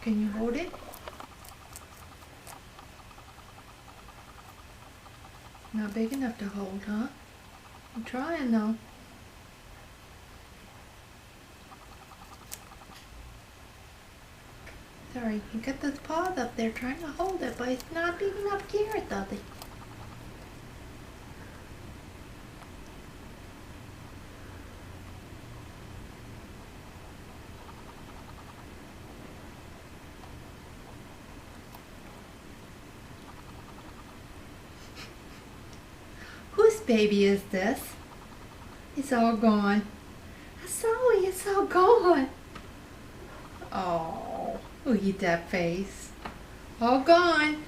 Can you hold it? Not big enough to hold, huh? I'm trying though. Sorry, you got those paws up there trying to hold it, but it's not big enough carrot, Dudley. Whose baby is this? It's all gone. Zoe, it's all gone. Oh, look at that face. All gone.